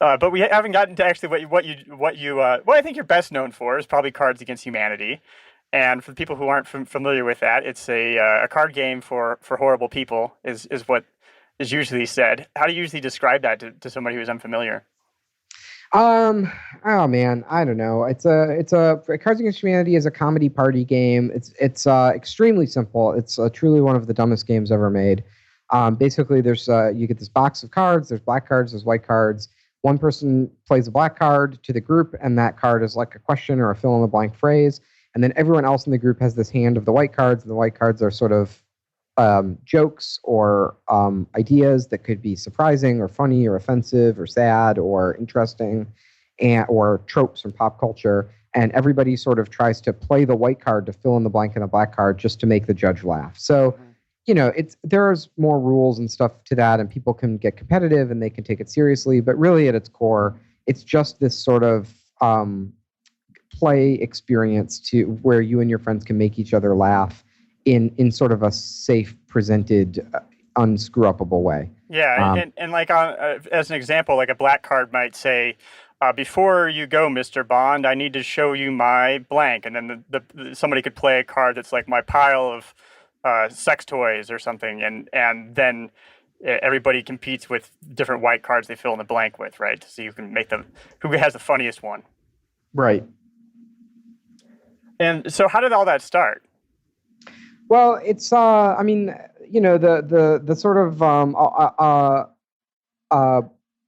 But we haven't gotten to actually what I think you're best known for is probably Cards Against Humanity. And for the people who aren't familiar with that, it's a card game for horrible people is what is usually said. How do you usually describe that to somebody who's unfamiliar? Um, oh man, I don't know. It's a Cards Against Humanity is a comedy party game. It's extremely simple. It's truly one of the dumbest games ever made. Basically, there's you get this box of cards. There's black cards. There's white cards. One person plays a black card to the group, and that card is like a question or a fill in the blank phrase. And then everyone else in the group has this hand of the white cards, and the white cards are sort of jokes or ideas that could be surprising or funny or offensive or sad or interesting, and or tropes from pop culture. And everybody sort of tries to play the white card to fill in the blank in the black card just to make the judge laugh. So, there's more rules and stuff to that, and people can get competitive and they can take it seriously. But really, at its core, it's just this sort of play experience to where you and your friends can make each other laugh in sort of a safe, presented, unscrew upable way. Yeah, and like as an example, like a black card might say, "Before you go, Mr. Bond, I need to show you my blank," and then somebody could play a card that's like my pile of sex toys or something, and then everybody competes with different white cards they fill in the blank with, right? So you can make them who has the funniest one. Right. And so, how did all that start? Well, it's I mean, the sort of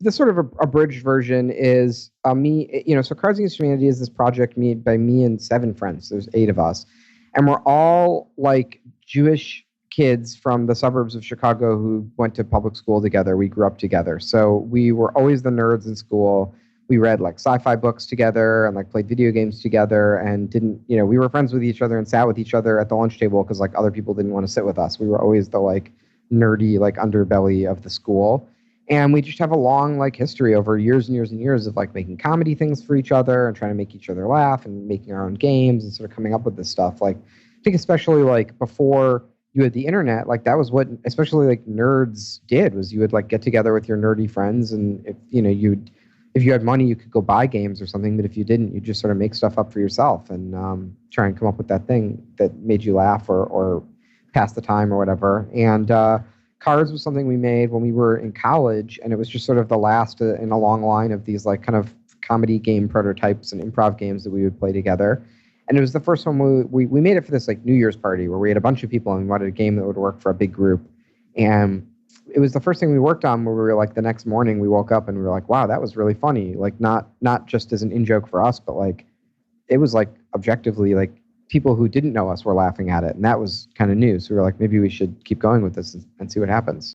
the sort of abridged version is me. So Cards Against Humanity is this project made by me and seven friends. There's eight of us, and we're all like Jewish kids from the suburbs of Chicago who went to public school together. We grew up together, so we were always the nerds in school. We read like sci-fi books together and like played video games together and we were friends with each other and sat with each other at the lunch table because like other people didn't want to sit with us. We were always the like nerdy like underbelly of the school. And we just have a long like history over years and years and years of like making comedy things for each other and trying to make each other laugh and making our own games and sort of coming up with this stuff. Like I think especially like before you had the internet, like that was what especially like nerds did was you would like get together with your nerdy friends and if you had money, you could go buy games or something. But if you didn't, you just sort of make stuff up for yourself and try and come up with that thing that made you laugh or pass the time or whatever. And Cards was something we made when we were in college, and it was just sort of the last in a long line of these like kind of comedy game prototypes and improv games that we would play together. And it was the first one we made it for this like New Year's party where we had a bunch of people and we wanted a game that would work for a big group. And it was the first thing we worked on where we were like the next morning we woke up and we were like, wow, that was really funny. Like not just as an in-joke for us, but like it was like objectively like people who didn't know us were laughing at it. And that was kind of new. So we were like, maybe we should keep going with this and see what happens.